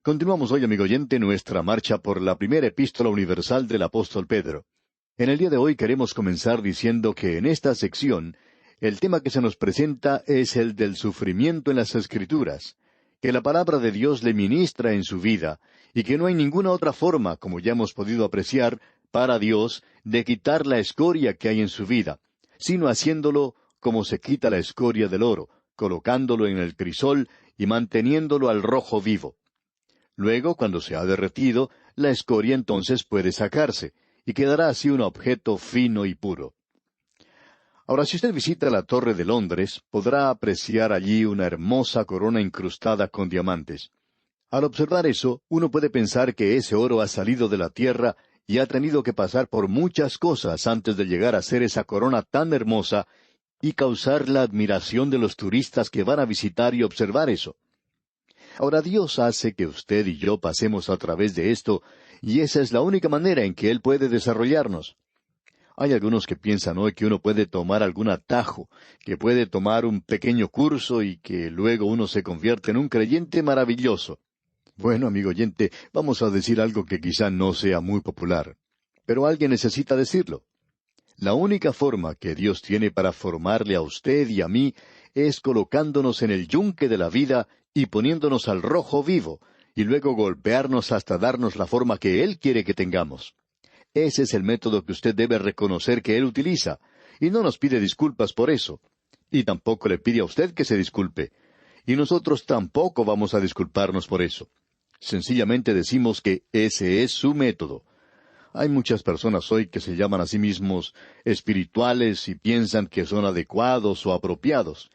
Continuamos hoy, amigo oyente, nuestra marcha por la primera epístola universal del apóstol Pedro. En el día de hoy queremos comenzar diciendo que en esta sección el tema que se nos presenta es el del sufrimiento en las Escrituras, que la palabra de Dios le ministra en su vida, y que no hay ninguna otra forma, como ya hemos podido apreciar, para Dios de quitar la escoria que hay en su vida, sino haciéndolo como se quita la escoria del oro, colocándolo en el crisol y manteniéndolo al rojo vivo. Luego, cuando se ha derretido, la escoria entonces puede sacarse, y quedará así un objeto fino y puro. Ahora, si usted visita la Torre de Londres, podrá apreciar allí una hermosa corona incrustada con diamantes. Al observar eso, uno puede pensar que ese oro ha salido de la tierra y ha tenido que pasar por muchas cosas antes de llegar a ser esa corona tan hermosa y causar la admiración de los turistas que van a visitar y observar eso. Ahora Dios hace que usted y yo pasemos a través de esto, y esa es la única manera en que Él puede desarrollarnos. Hay algunos que piensan hoy que uno puede tomar algún atajo, que puede tomar un pequeño curso y que luego uno se convierte en un creyente maravilloso. Bueno, amigo oyente, vamos a decir algo que quizá no sea muy popular, pero alguien necesita decirlo. La única forma que Dios tiene para formarle a usted y a mí es colocándonos en el yunque de la vida y poniéndonos al rojo vivo, y luego golpearnos hasta darnos la forma que Él quiere que tengamos. Ese es el método que usted debe reconocer que Él utiliza, y no nos pide disculpas por eso. Y tampoco le pide a usted que se disculpe. Y nosotros tampoco vamos a disculparnos por eso. Sencillamente decimos que ese es su método. Hay muchas personas hoy que se llaman a sí mismos espirituales y piensan que son adecuados o apropiados.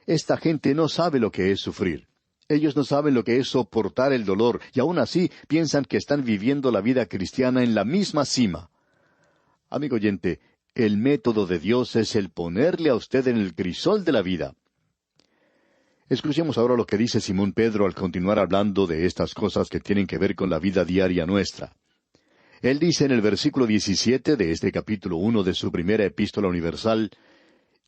Esta gente no sabe lo que es sufrir. Ellos no saben lo que es soportar el dolor, y aún así piensan que están viviendo la vida cristiana en la misma cima. Amigo oyente, el método de Dios es el ponerle a usted en el crisol de la vida. Escuchemos ahora lo que dice Simón Pedro al continuar hablando de estas cosas que tienen que ver con la vida diaria nuestra. Él dice en el versículo 17 de este capítulo 1 de su primera epístola universal,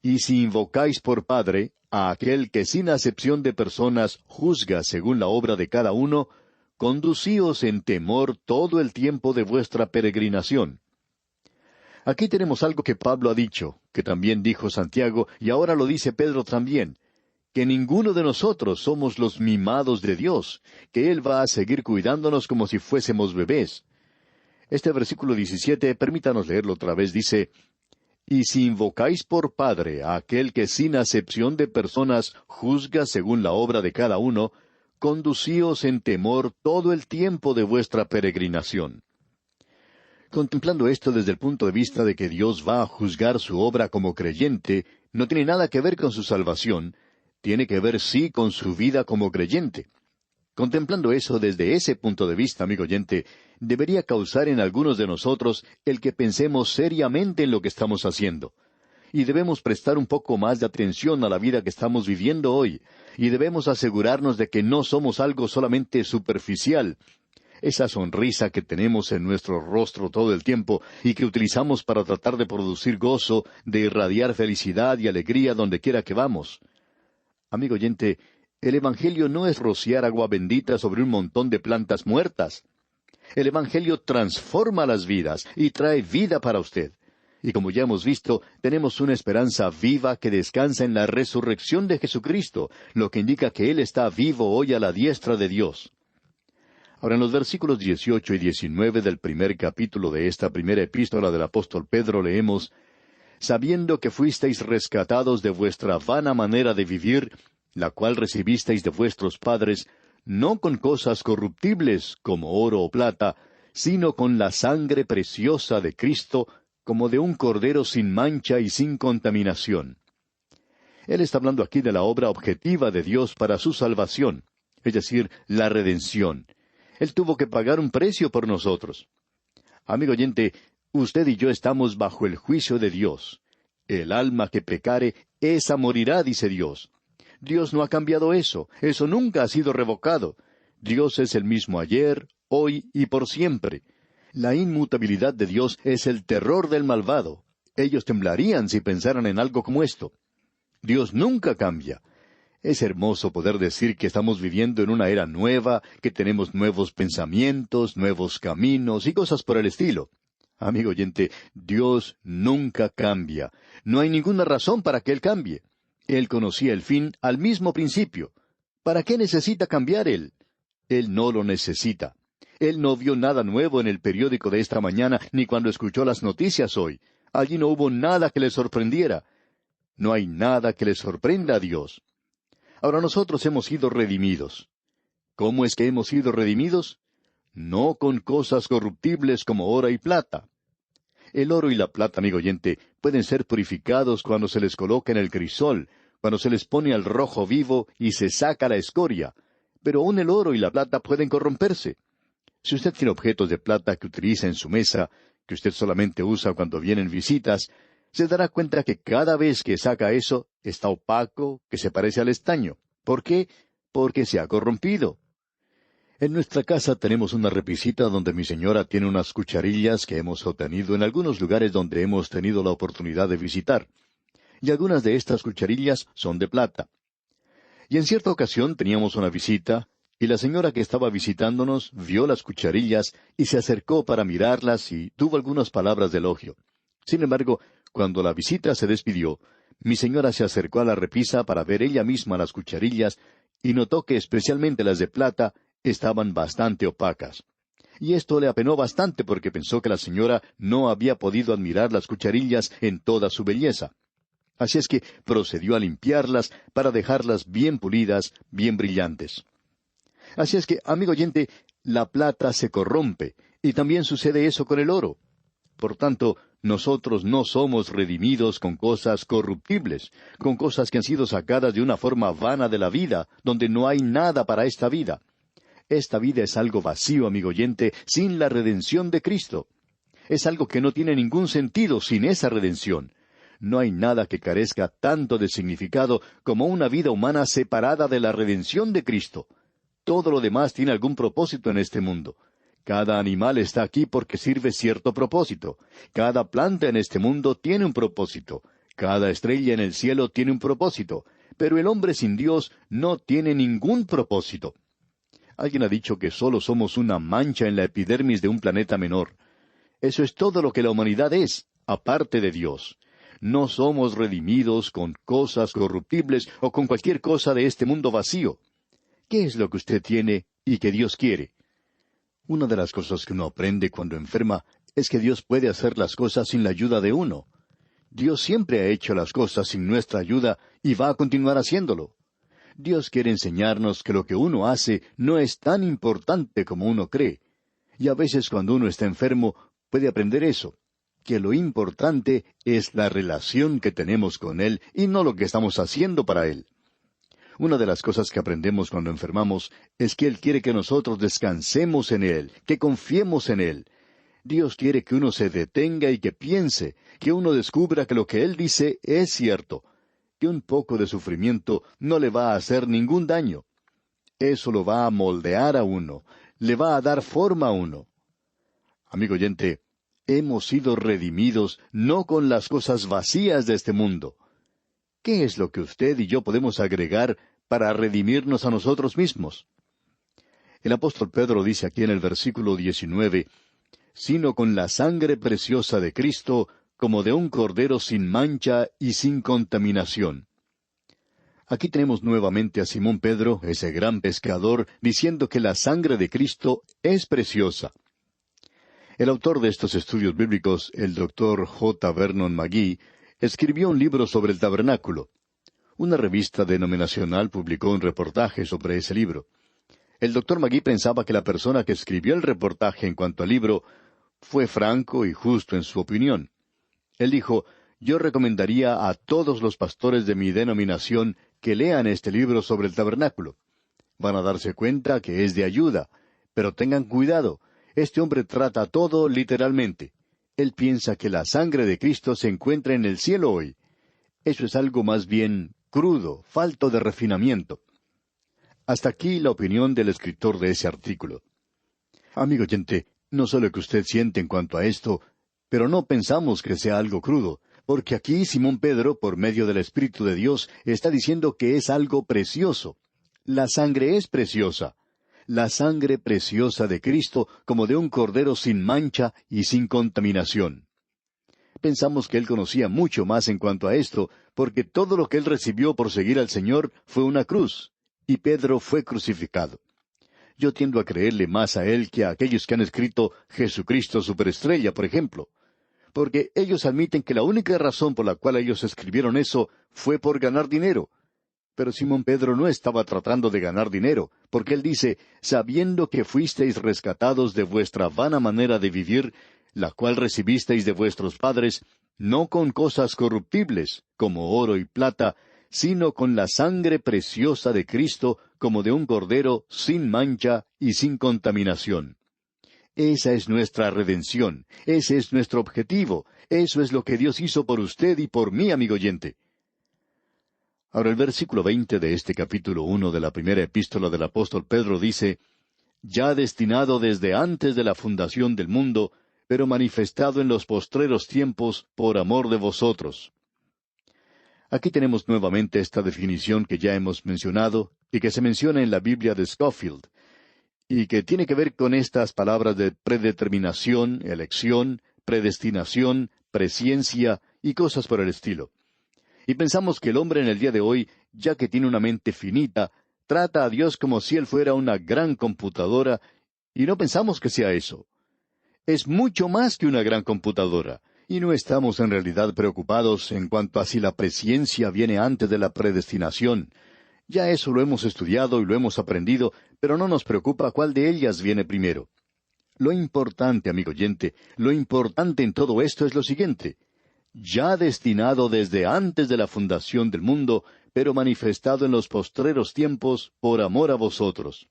«Y si invocáis por Padre a aquel que sin acepción de personas juzga según la obra de cada uno, conducíos en temor todo el tiempo de vuestra peregrinación». Aquí tenemos algo que Pablo ha dicho, que también dijo Santiago, y ahora lo dice Pedro también, que ninguno de nosotros somos los mimados de Dios, que Él va a seguir cuidándonos como si fuésemos bebés. Este versículo 17, permítanos leerlo otra vez, dice, «Y si invocáis por Padre a aquel que sin acepción de personas juzga según la obra de cada uno, conducíos en temor todo el tiempo de vuestra peregrinación». Contemplando esto desde el punto de vista de que Dios va a juzgar su obra como creyente, no tiene nada que ver con su salvación, tiene que ver sí con su vida como creyente. Contemplando eso desde ese punto de vista, amigo oyente, debería causar en algunos de nosotros el que pensemos seriamente en lo que estamos haciendo. Y debemos prestar un poco más de atención a la vida que estamos viviendo hoy, y debemos asegurarnos de que no somos algo solamente superficial. Esa sonrisa que tenemos en nuestro rostro todo el tiempo y que utilizamos para tratar de producir gozo, de irradiar felicidad y alegría donde quiera que vamos. Amigo oyente, el Evangelio no es rociar agua bendita sobre un montón de plantas muertas. El Evangelio transforma las vidas y trae vida para usted. Y como ya hemos visto, tenemos una esperanza viva que descansa en la resurrección de Jesucristo, lo que indica que Él está vivo hoy a la diestra de Dios. Ahora, en los versículos 18 y 19 del primer capítulo de esta primera epístola del apóstol Pedro leemos, «Sabiendo que fuisteis rescatados de vuestra vana manera de vivir, la cual recibisteis de vuestros padres, no con cosas corruptibles, como oro o plata, sino con la sangre preciosa de Cristo, como de un cordero sin mancha y sin contaminación». Él está hablando aquí de la obra objetiva de Dios para su salvación, es decir, la redención. Él tuvo que pagar un precio por nosotros. Amigo oyente, usted y yo estamos bajo el juicio de Dios. El alma que pecare, esa morirá, dice Dios. Dios no ha cambiado eso nunca ha sido revocado. Dios es el mismo ayer, hoy y por siempre. La inmutabilidad de Dios es el terror del malvado. Ellos temblarían si pensaran en algo como esto. Dios nunca cambia. Es hermoso poder decir que estamos viviendo en una era nueva, que tenemos nuevos pensamientos, nuevos caminos y cosas por el estilo. Amigo oyente, Dios nunca cambia. No hay ninguna razón para que Él cambie. Él conocía el fin al mismo principio. ¿Para qué necesita cambiar Él? Él no lo necesita. Él no vio nada nuevo en el periódico de esta mañana ni cuando escuchó las noticias hoy. Allí no hubo nada que le sorprendiera. No hay nada que le sorprenda a Dios. Ahora nosotros hemos sido redimidos. ¿Cómo es que hemos sido redimidos? No con cosas corruptibles como oro y plata. El oro y la plata, amigo oyente, pueden ser purificados cuando se les coloca en el crisol, cuando se les pone al rojo vivo y se saca la escoria. Pero aún el oro y la plata pueden corromperse. Si usted tiene objetos de plata que utiliza en su mesa, que usted solamente usa cuando vienen visitas, se dará cuenta que cada vez que saca eso, está opaco, que se parece al estaño. ¿Por qué? Porque se ha corrompido. En nuestra casa tenemos una repisita donde mi señora tiene unas cucharillas que hemos obtenido en algunos lugares donde hemos tenido la oportunidad de visitar. Y algunas de estas cucharillas son de plata. Y en cierta ocasión teníamos una visita, y la señora que estaba visitándonos vio las cucharillas y se acercó para mirarlas y tuvo algunas palabras de elogio. Sin embargo, cuando la visita se despidió, mi señora se acercó a la repisa para ver ella misma las cucharillas y notó que especialmente las de plata estaban bastante opacas. Y esto le apenó bastante porque pensó que la señora no había podido admirar las cucharillas en toda su belleza. Así es que procedió a limpiarlas para dejarlas bien pulidas, bien brillantes. Así es que, amigo oyente, la plata se corrompe, y también sucede eso con el oro. Por tanto, nosotros no somos redimidos con cosas corruptibles, con cosas que han sido sacadas de una forma vana de la vida, donde no hay nada para esta vida. Esta vida es algo vacío, amigo oyente, sin la redención de Cristo. Es algo que no tiene ningún sentido sin esa redención. No hay nada que carezca tanto de significado como una vida humana separada de la redención de Cristo. Todo lo demás tiene algún propósito en este mundo. Cada animal está aquí porque sirve cierto propósito. Cada planta en este mundo tiene un propósito. Cada estrella en el cielo tiene un propósito. Pero el hombre sin Dios no tiene ningún propósito. Alguien ha dicho que solo somos una mancha en la epidermis de un planeta menor. Eso es todo lo que la humanidad es, aparte de Dios. No somos redimidos con cosas corruptibles o con cualquier cosa de este mundo vacío. ¿Qué es lo que usted tiene y que Dios quiere? Una de las cosas que uno aprende cuando enferma es que Dios puede hacer las cosas sin la ayuda de uno. Dios siempre ha hecho las cosas sin nuestra ayuda y va a continuar haciéndolo. Dios quiere enseñarnos que lo que uno hace no es tan importante como uno cree. Y a veces cuando uno está enfermo puede aprender eso, que lo importante es la relación que tenemos con Él y no lo que estamos haciendo para Él. Una de las cosas que aprendemos cuando enfermamos es que Él quiere que nosotros descansemos en Él, que confiemos en Él. Dios quiere que uno se detenga y que piense, que uno descubra que lo que Él dice es cierto, que un poco de sufrimiento no le va a hacer ningún daño. Eso lo va a moldear a uno, le va a dar forma a uno. Amigo oyente, hemos sido redimidos no con las cosas vacías de este mundo. ¿Qué es lo que usted y yo podemos agregar para redimirnos a nosotros mismos? El apóstol Pedro dice aquí en el versículo 19, sino con la sangre preciosa de Cristo, como de un cordero sin mancha y sin contaminación. Aquí tenemos nuevamente a Simón Pedro, ese gran pescador, diciendo que la sangre de Cristo es preciosa. El autor de estos estudios bíblicos, el doctor J. Vernon McGee, escribió un libro sobre el tabernáculo. Una revista denominacional publicó un reportaje sobre ese libro. El doctor McGee pensaba que la persona que escribió el reportaje en cuanto al libro fue franco y justo en su opinión. Él dijo, yo recomendaría a todos los pastores de mi denominación que lean este libro sobre el tabernáculo. Van a darse cuenta que es de ayuda, pero tengan cuidado, este hombre trata todo literalmente. Él piensa que la sangre de Cristo se encuentra en el cielo hoy. Eso es algo más bien crudo, falto de refinamiento. Hasta aquí la opinión del escritor de ese artículo. Amigo oyente, no sé lo que usted siente en cuanto a esto, pero no pensamos que sea algo crudo, Porque aquí Simón Pedro, por medio del Espíritu de Dios, está diciendo que es algo precioso. La sangre es preciosa. La sangre preciosa de Cristo como de un cordero sin mancha y sin contaminación. Pensamos que él conocía mucho más en cuanto a esto, porque todo lo que él recibió por seguir al Señor fue una cruz, y Pedro fue crucificado. Yo tiendo a creerle más a él que a aquellos que han escrito Jesucristo Superestrella, por ejemplo, porque ellos admiten que la única razón por la cual ellos escribieron eso fue por ganar dinero. Pero Simón Pedro no estaba tratando de ganar dinero, porque él dice, sabiendo que fuisteis rescatados de vuestra vana manera de vivir, la cual recibisteis de vuestros padres, no con cosas corruptibles, como oro y plata, sino con la sangre preciosa de Cristo, como de un cordero sin mancha y sin contaminación. Esa es nuestra redención, ese es nuestro objetivo, eso es lo que Dios hizo por usted y por mí, amigo oyente. Ahora el versículo 20 de este capítulo 1 de la primera epístola del apóstol Pedro dice, ya destinado desde antes de la fundación del mundo, pero manifestado en los postreros tiempos por amor de vosotros. Aquí tenemos nuevamente esta definición que ya hemos mencionado y que se menciona en la Biblia de Scofield, y que tiene que ver con estas palabras de predeterminación, elección, predestinación, presciencia y cosas por el estilo. Y pensamos que el hombre en el día de hoy, ya que tiene una mente finita, trata a Dios como si Él fuera una gran computadora, y no pensamos que sea eso. Es mucho más que una gran computadora, y no estamos en realidad preocupados en cuanto a si la presciencia viene antes de la predestinación. Ya eso lo hemos estudiado y lo hemos aprendido, pero no nos preocupa cuál de ellas viene primero. Lo importante, amigo oyente, lo importante en todo esto es lo siguiente. Ya destinado desde antes de la fundación del mundo, pero manifestado en los postreros tiempos por amor a vosotros.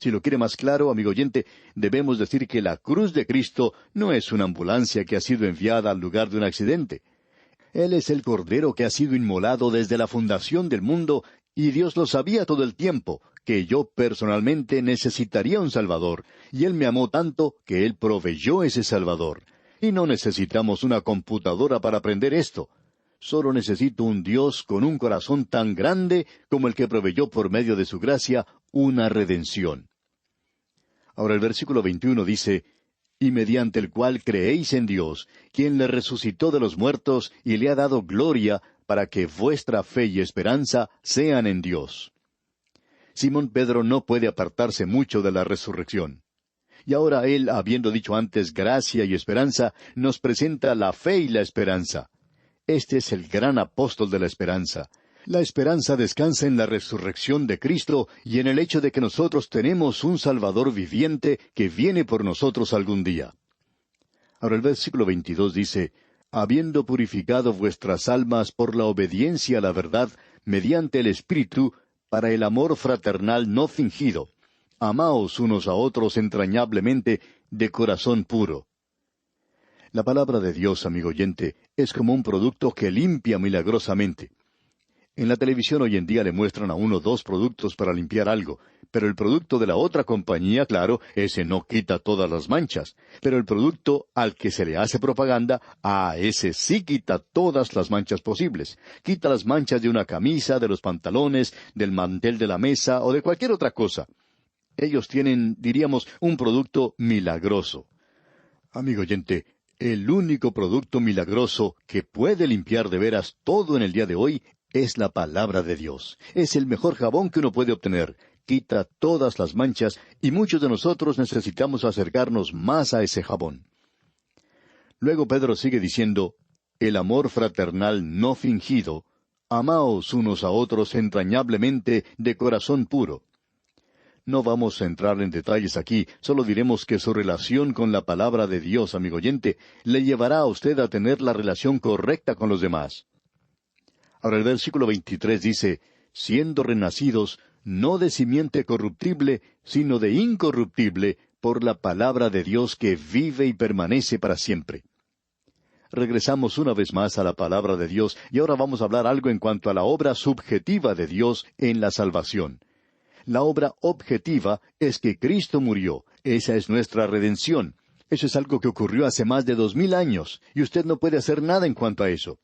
Si lo quiere más claro, amigo oyente, debemos decir que la cruz de Cristo no es una ambulancia que ha sido enviada al lugar de un accidente. Él es el Cordero que ha sido inmolado desde la fundación del mundo, y Dios lo sabía todo el tiempo, que yo personalmente necesitaría un Salvador, y Él me amó tanto que Él proveyó ese Salvador. Y no necesitamos una computadora para aprender esto. Solo necesito un Dios con un corazón tan grande como el que proveyó por medio de su gracia una redención. Ahora el versículo 21 dice, y mediante el cual creéis en Dios, quien le resucitó de los muertos y le ha dado gloria, para que vuestra fe y esperanza sean en Dios. Simón Pedro no puede apartarse mucho de la resurrección. Y ahora él, habiendo dicho antes gracia y esperanza, nos presenta la fe y la esperanza. Este es el gran apóstol de la esperanza. La esperanza descansa en la resurrección de Cristo y en el hecho de que nosotros tenemos un Salvador viviente que viene por nosotros algún día. Ahora el versículo 22 dice, habiendo purificado vuestras almas por la obediencia a la verdad, mediante el Espíritu, para el amor fraternal no fingido. Amaos unos a otros entrañablemente, de corazón puro. La palabra de Dios, amigo oyente, es como un producto que limpia milagrosamente. En la televisión hoy en día le muestran a uno 2 productos para limpiar algo, pero el producto de la otra compañía, claro, ese no quita todas las manchas, pero el producto al que se le hace propaganda, ese sí quita todas las manchas posibles. Quita las manchas de una camisa, de los pantalones, del mantel de la mesa o de cualquier otra cosa. Ellos tienen, diríamos, un producto milagroso. Amigo oyente, el único producto milagroso que puede limpiar de veras todo en el día de hoy es la palabra de Dios. Es el mejor jabón que uno puede obtener. Quita todas las manchas y muchos de nosotros necesitamos acercarnos más a ese jabón. Luego Pedro sigue diciendo, el amor fraternal no fingido, amaos unos a otros entrañablemente de corazón puro. No vamos a entrar en detalles aquí, solo diremos que su relación con la palabra de Dios, amigo oyente, le llevará a usted a tener la relación correcta con los demás. Ahora el versículo 23 dice, siendo renacidos, no de simiente corruptible, sino de incorruptible, por la palabra de Dios que vive y permanece para siempre. Regresamos una vez más a la palabra de Dios, y ahora vamos a hablar algo en cuanto a la obra subjetiva de Dios en la salvación. La obra objetiva es que Cristo murió. Esa es nuestra redención. Eso es algo que ocurrió hace más de 2000 años, y usted no puede hacer nada en cuanto a eso.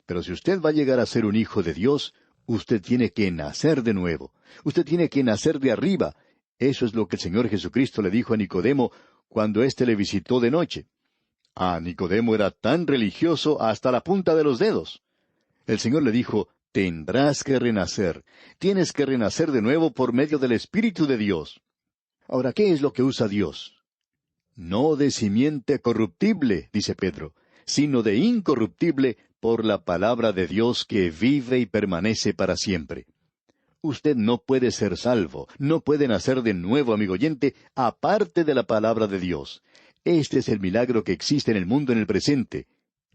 Pero si usted va a llegar a ser un hijo de Dios, usted tiene que nacer de nuevo. Usted tiene que nacer de arriba. Eso es lo que el Señor Jesucristo le dijo a Nicodemo cuando éste le visitó de noche. Nicodemo era tan religioso hasta la punta de los dedos. El Señor le dijo, tendrás que renacer. Tienes que renacer de nuevo por medio del Espíritu de Dios. Ahora, ¿qué es lo que usa Dios? No de simiente corruptible, dice Pedro, sino de incorruptible por la palabra de Dios que vive y permanece para siempre. Usted no puede ser salvo, no puede nacer de nuevo, amigo oyente, aparte de la palabra de Dios. Este es el milagro que existe en el mundo en el presente,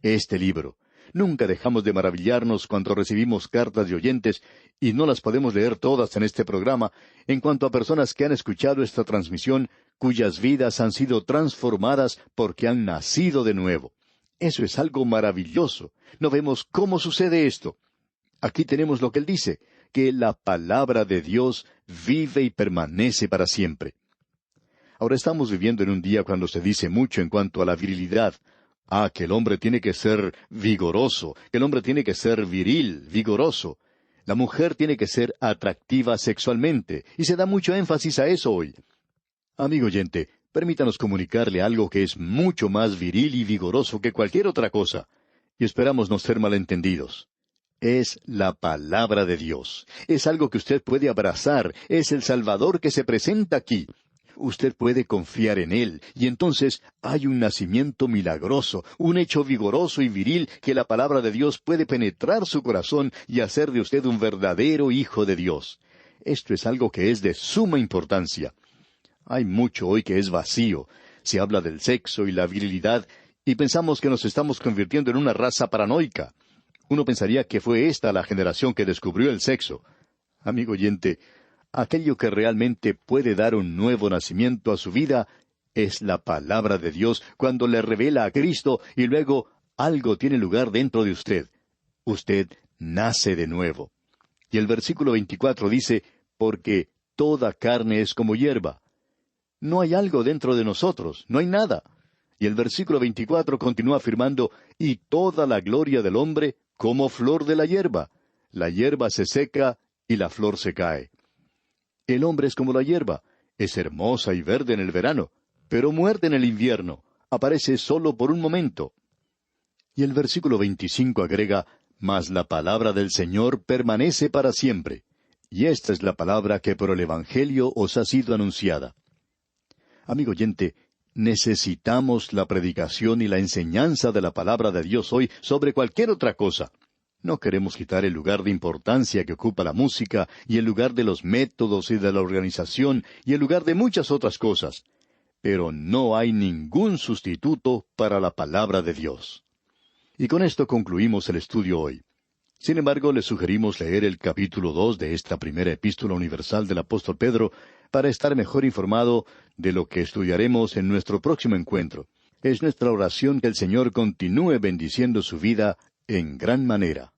este libro. Nunca dejamos de maravillarnos cuando recibimos cartas de oyentes, y no las podemos leer todas en este programa, en cuanto a personas que han escuchado esta transmisión, cuyas vidas han sido transformadas porque han nacido de nuevo. Eso es algo maravilloso. No vemos cómo sucede esto. Aquí tenemos lo que él dice, que la palabra de Dios vive y permanece para siempre. Ahora estamos viviendo en un día cuando se dice mucho en cuanto a la virilidad. Que el hombre tiene que ser vigoroso, que el hombre tiene que ser viril, vigoroso. La mujer tiene que ser atractiva sexualmente, y se da mucho énfasis a eso hoy. Amigo oyente, permítanos comunicarle algo que es mucho más viril y vigoroso que cualquier otra cosa, y esperamos no ser malentendidos. Es la palabra de Dios. Es algo que usted puede abrazar, es el Salvador que se presenta aquí. Usted puede confiar en Él, y entonces hay un nacimiento milagroso, un hecho vigoroso y viril que la palabra de Dios puede penetrar su corazón y hacer de usted un verdadero hijo de Dios. Esto es algo que es de suma importancia. Hay mucho hoy que es vacío. Se habla del sexo y la virilidad, y pensamos que nos estamos convirtiendo en una raza paranoica. Uno pensaría que fue esta la generación que descubrió el sexo. Amigo oyente, aquello que realmente puede dar un nuevo nacimiento a su vida es la palabra de Dios cuando le revela a Cristo y luego algo tiene lugar dentro de usted. Usted nace de nuevo. Y el versículo 24 dice, porque toda carne es como hierba. No hay algo dentro de nosotros, no hay nada. Y el versículo 24 continúa afirmando, y toda la gloria del hombre como flor de la hierba. La hierba se seca y la flor se cae. El hombre es como la hierba, es hermosa y verde en el verano, pero muerde en el invierno, aparece solo por un momento. Y el versículo 25 agrega, mas la palabra del Señor permanece para siempre. Y esta es la palabra que por el Evangelio os ha sido anunciada. Amigo oyente, necesitamos la predicación y la enseñanza de la palabra de Dios hoy sobre cualquier otra cosa. No queremos quitar el lugar de importancia que ocupa la música y el lugar de los métodos y de la organización y el lugar de muchas otras cosas. Pero no hay ningún sustituto para la palabra de Dios. Y con esto concluimos el estudio hoy. Sin embargo, le sugerimos leer el capítulo 2 de esta primera epístola universal del apóstol Pedro para estar mejor informado de lo que estudiaremos en nuestro próximo encuentro. Es nuestra oración que el Señor continúe bendiciendo su vida en gran manera.